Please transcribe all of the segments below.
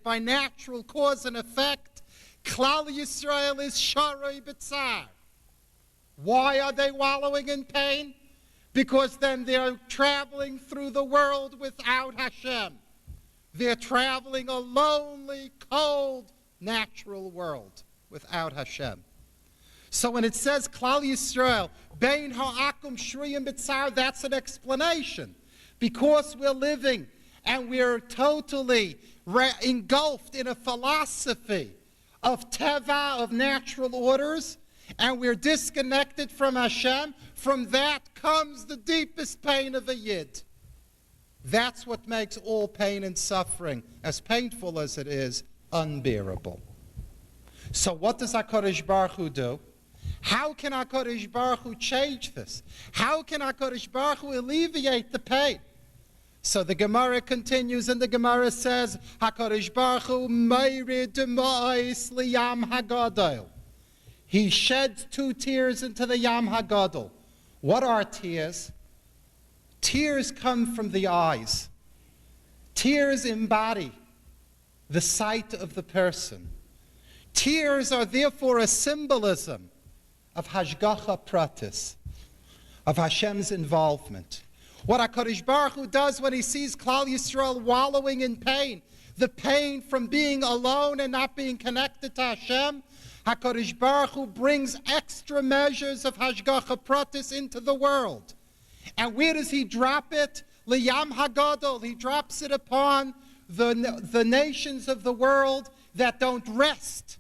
by natural cause and effect, Klal Yisrael is sharoi b'tzar. Why are they wallowing in pain? Because then they're traveling through the world without Hashem. They're traveling a lonely, cold, natural world without Hashem. So when it says Klal Yisrael, Bein ha'akum shriyim b'tzar, that's an explanation. Because we're living and we're totally engulfed in a philosophy of teva, of natural orders, and we're disconnected from Hashem, from that comes the deepest pain of a yid. That's what makes all pain and suffering, as painful as it is, unbearable. So what does HaKadosh Baruch Hu do? How can HaKadosh Baruch Hu change this? How can HaKadosh Baruch Hu alleviate the pain? So the Gemara continues, and the Gemara says, HaKadosh Baruch Hu meirid ma'is liyam hagadol. He sheds 2 tears into the Yam Hagadol. What are tears? Tears come from the eyes. Tears embody the sight of the person. Tears are therefore a symbolism of Hashgacha Pratis, of Hashem's involvement. What HaKadosh Baruch Hu does when he sees Klal Yisrael wallowing in pain, the pain from being alone and not being connected to Hashem, HaKadosh Baruch Hu brings extra measures of Hashgacha Pratis into the world. And where does he drop it? Liyam Hagadol. He drops it upon the nations of the world that don't rest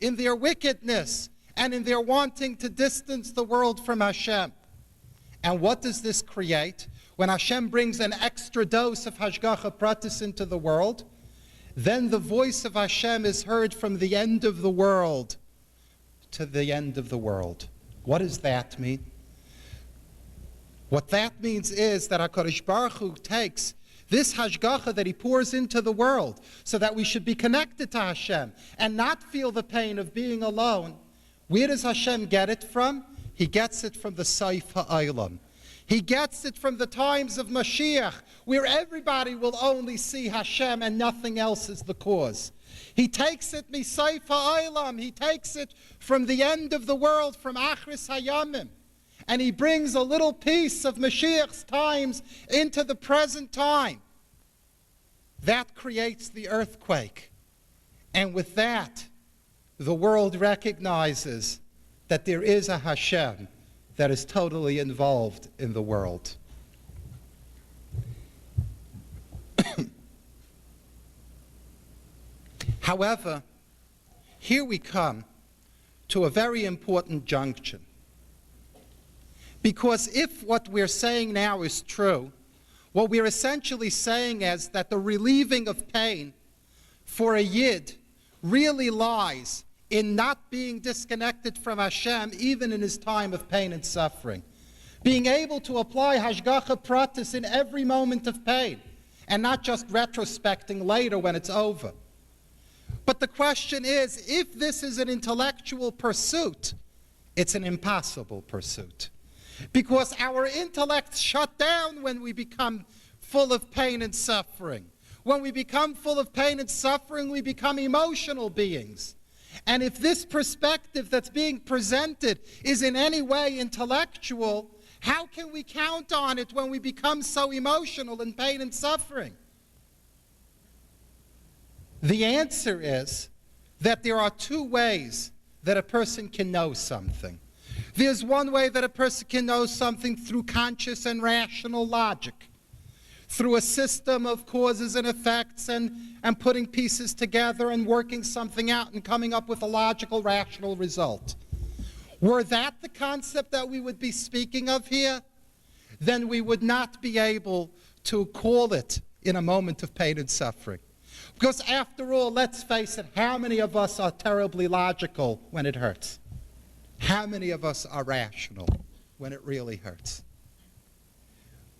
in their wickedness and in their wanting to distance the world from Hashem. And what does this create? When Hashem brings an extra dose of Hashgacha Pratis into the world, then the voice of Hashem is heard from the end of the world to the end of the world. What does that mean? What that means is that HaKadosh Baruch Hu takes this Hashgacha that he pours into the world so that we should be connected to Hashem and not feel the pain of being alone. Where does Hashem get it from? He gets it from the Seif HaOlam. He gets it from the times of Mashiach, where everybody will only see Hashem and nothing else is the cause. He takes it Seif HaOlam. He takes it from the end of the world, from Achris Hayamim. And he brings a little piece of Mashiach's times into the present time. That creates the earthquake. And with that, the world recognizes that there is a Hashem that is totally involved in the world. However, here we come to a very important junction. Because if what we're saying now is true, what we're essentially saying is that the relieving of pain for a Yid really lies in not being disconnected from Hashem even in his time of pain and suffering. Being able to apply Hashgacha Pratis in every moment of pain and not just retrospecting later when it's over. But the question is, if this is an intellectual pursuit, it's an impossible pursuit. Because our intellects shut down when we become full of pain and suffering. When we become full of pain and suffering, we become emotional beings. And if this perspective that's being presented is in any way intellectual, how can we count on it when we become so emotional in pain and suffering? The answer is that there are 2 ways that a person can know something. There's one way that a person can know something through conscious and rational logic, through a system of causes and effects and putting pieces together and working something out and coming up with a logical, rational result. Were that the concept that we would be speaking of here, then we would not be able to call it in a moment of pain and suffering. Because after all, let's face it, how many of us are terribly logical when it hurts? How many of us are rational when it really hurts?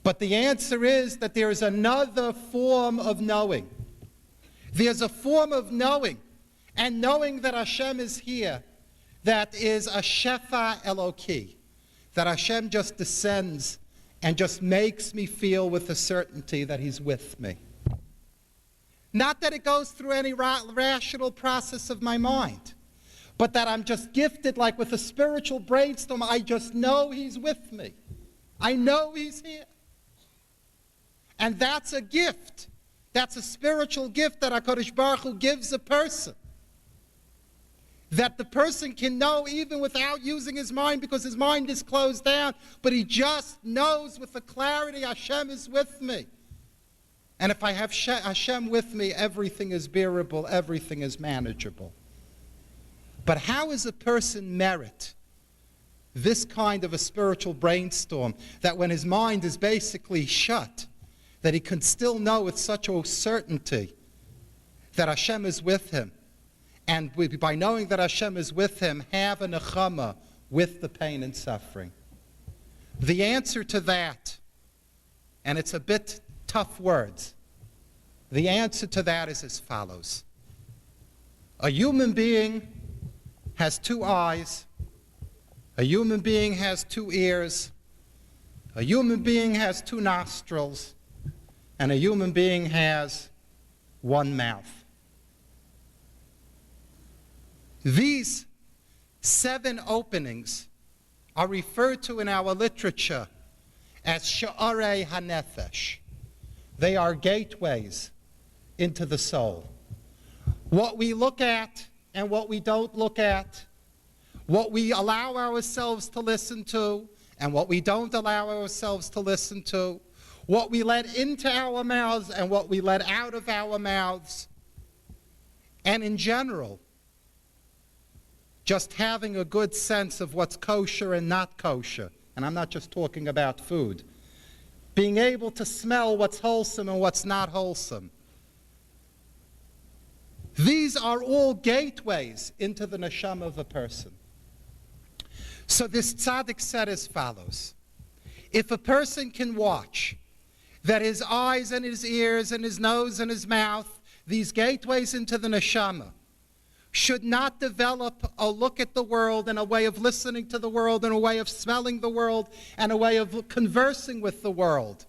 But the answer is that there is another form of knowing. There's a form of knowing, and knowing that Hashem is here, that is a Shefa Eloki, that Hashem just descends and just makes me feel with the certainty that He's with me. Not that it goes through any rational process of my mind, but that I'm just gifted like with a spiritual brainstorm. I just know he's with me. I know he's here. And that's a gift. That's a spiritual gift that HaKadosh Baruch Hu gives a person. That the person can know even without using his mind, because his mind is closed down, but he just knows with the clarity Hashem is with me. And if I have Hashem with me, everything is bearable, everything is manageable. But how does a person merit this kind of a spiritual brainstorm, that when his mind is basically shut, that he can still know with such a certainty that Hashem is with him, and by knowing that Hashem is with him, have a nechama with the pain and suffering? The answer to that, and it's a bit tough words, the answer to that is as follows. A human being has two eyes, a human being has two ears, a human being has two nostrils, and a human being has one mouth. These 7 openings are referred to in our literature as sha'arei hanefesh. They are gateways into the soul. What we look at and what we don't look at, what we allow ourselves to listen to and what we don't allow ourselves to listen to, what we let into our mouths and what we let out of our mouths, and in general, just having a good sense of what's kosher and not kosher. And I'm not just talking about food. Being able to smell what's wholesome and what's not wholesome. These are all gateways into the neshama of a person. So this tzaddik said as follows. If a person can watch that his eyes and his ears and his nose and his mouth, these gateways into the neshama, should not develop a look at the world and a way of listening to the world and a way of smelling the world and a way of conversing with the world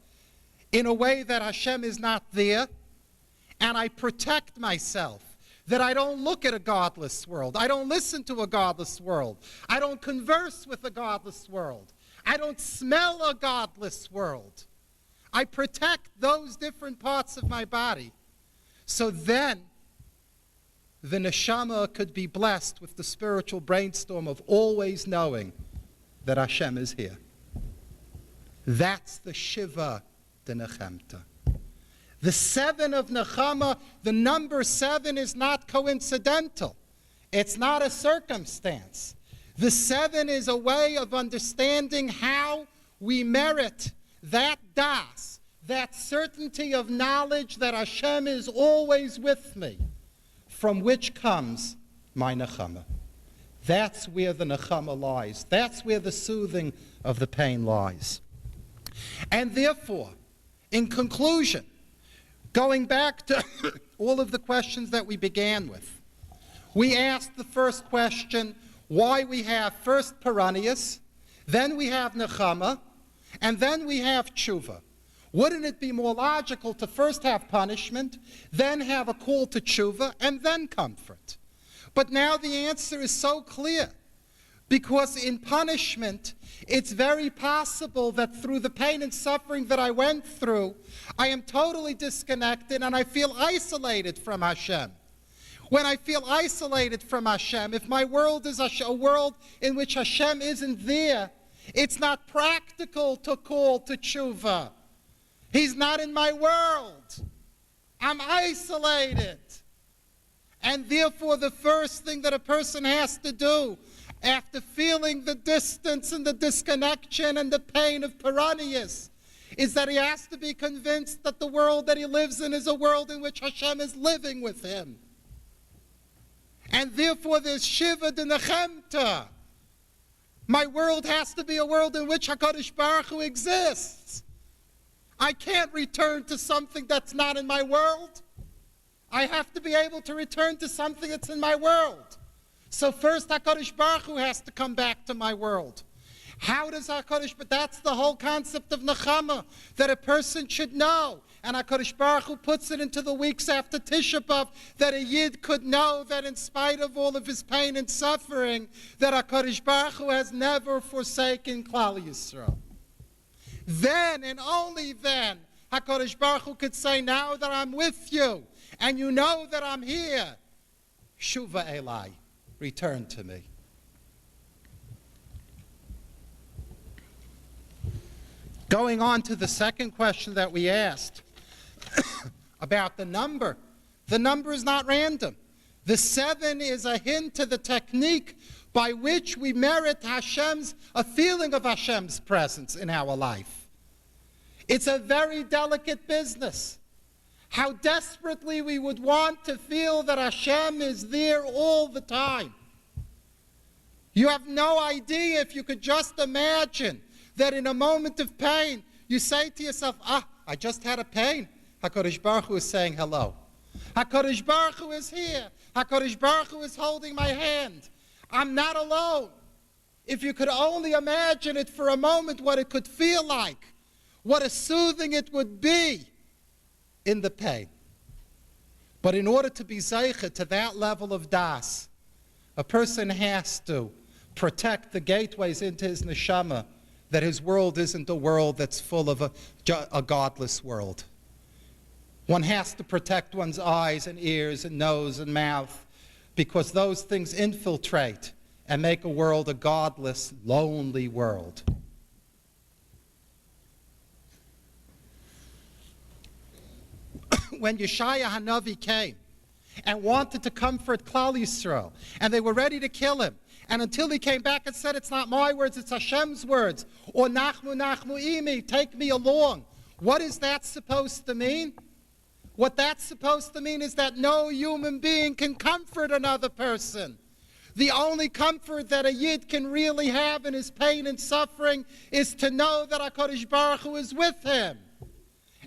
in a way that Hashem is not there, and I protect myself, that I don't look at a godless world, I don't listen to a godless world, I don't converse with a godless world, I don't smell a godless world. I protect those different parts of my body. So then the neshama could be blessed with the spiritual brainstorm of always knowing that Hashem is here. That's the Shiva de Nechemta. The 7 of Nechama, the number 7 is not coincidental. It's not a circumstance. The 7 is a way of understanding how we merit that das, that certainty of knowledge that Hashem is always with me, from which comes my nechama. That's where the nechama lies. That's where the soothing of the pain lies. And therefore, in conclusion, going back to all of the questions that we began with, we asked the first question, why we have first Peranius, then we have nechama, and then we have tshuva. Wouldn't it be more logical to first have punishment, then have a call to tshuva, and then comfort? But now the answer is so clear, because in punishment, it's very possible that through the pain and suffering that I went through, I am totally disconnected and I feel isolated from Hashem. When I feel isolated from Hashem, if my world is a world in which Hashem isn't there, it's not practical to call to tshuva. He's not in my world. I'm isolated. And therefore, the first thing that a person has to do after feeling the distance and the disconnection and the pain of Peranius is that he has to be convinced that the world that he lives in is a world in which Hashem is living with him. And therefore, there's Shiva de Nechemta. My world has to be a world in which HaKadosh Baruch Hu exists. I can't return to something that's not in my world. I have to be able to return to something that's in my world. So first HaKadosh Baruch Hu has to come back to my world. How does HaKadosh, but that's the whole concept of Nechama, that a person should know And HaKadosh Baruch Hu puts it into the weeks after Tisha Bav, that a Yid could know that in spite of all of his pain and suffering, that HaKadosh Baruch Hu has never forsaken Klal Yisrael. Then and only then, HaKadosh Baruch Hu could say, now that I'm with you, and you know that I'm here, Shuva Elai, return to me. Going on to the second question that we asked about the number. The number is not random. The 7 is a hint to the technique by which we merit a feeling of Hashem's presence in our life. It's a very delicate business. How desperately we would want to feel that Hashem is there all the time. You have no idea, if you could just imagine that in a moment of pain, you say to yourself, I just had a pain. HaKadosh Baruch Hu is saying hello. HaKadosh Baruch Hu is here. HaKadosh Baruch Hu is holding my hand. I'm not alone. If you could only imagine it for a moment, what it could feel like, what a soothing it would be in the pain. But in order to be zeicha to that level of das, a person has to protect the gateways into his neshama, that his world isn't a world that's full of a godless world. One has to protect one's eyes and ears and nose and mouth, because those things infiltrate and make a world a godless, lonely world. When Yeshaya Hanavi came and wanted to comfort Klal Yisrael, and they were ready to kill him, and until he came back and said, it's not my words, it's Hashem's words, or Nachmu Nachmu Imi, take me along. What is that supposed to mean? What that's supposed to mean is that no human being can comfort another person. The only comfort that a Yid can really have in his pain and suffering is to know that HaKadosh Baruch Hu is with him.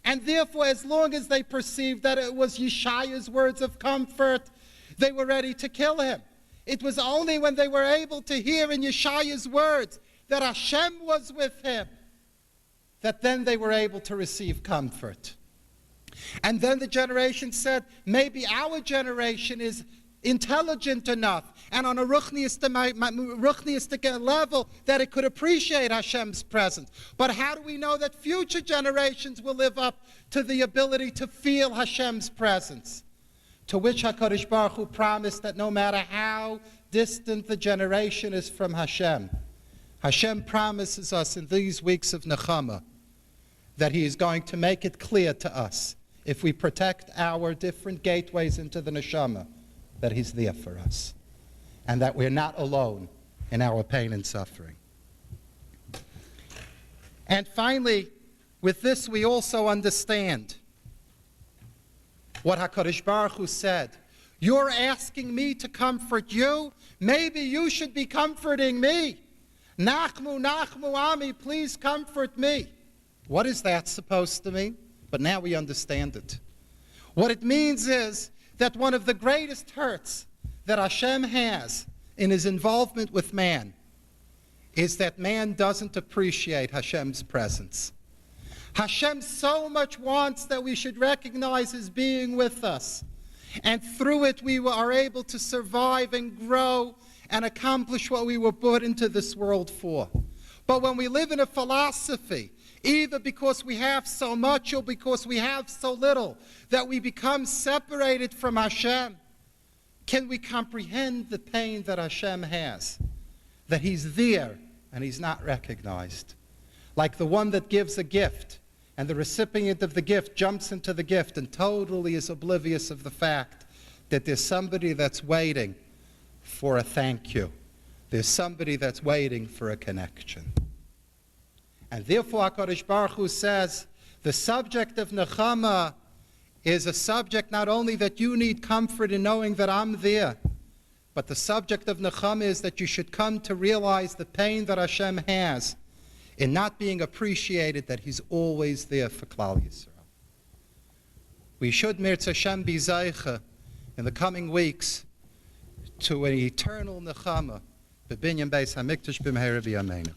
And therefore, as long as they perceived that it was Yeshaya's words of comfort, they were ready to kill him. It was only when they were able to hear in Yeshaya's words that Hashem was with him, that then they were able to receive comfort. And then the generation said, maybe our generation is intelligent enough and on a ruchniistic level that it could appreciate Hashem's presence. But how do we know that future generations will live up to the ability to feel Hashem's presence? To which HaKadosh Baruch Hu promised that no matter how distant the generation is from Hashem, Hashem promises us in these weeks of Nechama that He is going to make it clear to us, if we protect our different gateways into the neshama, that He's there for us, and that we're not alone in our pain and suffering. And finally, with this we also understand what HaKadosh Baruch Hu said. You're asking me to comfort you? Maybe you should be comforting me. Nachmu, Nachmu Ami, please comfort me. What is that supposed to mean? But now we understand it. What it means is that one of the greatest hurts that Hashem has in His involvement with man is that man doesn't appreciate Hashem's presence. Hashem so much wants that we should recognize His being with us. And through it we are able to survive and grow and accomplish what we were put into this world for. But when we live in a philosophy, either because we have so much or because we have so little, that we become separated from Hashem, can we comprehend the pain that Hashem has? That He's there and He's not recognized. Like the one that gives a gift, and the recipient of the gift jumps into the gift and totally is oblivious of the fact that there's somebody that's waiting for a thank you. There's somebody that's waiting for a connection. And therefore HaKadosh Baruch Hu says, the subject of Nechama is a subject not only that you need comfort in knowing that I'm there, but the subject of Nechama is that you should come to realize the pain that Hashem has in not being appreciated, that He's always there for Klal Yisrael. We should, Mirz Hashem, be zeicha in the coming weeks to an eternal Nechama, b'binyan beis hamikdash b'mehera b'yameinu.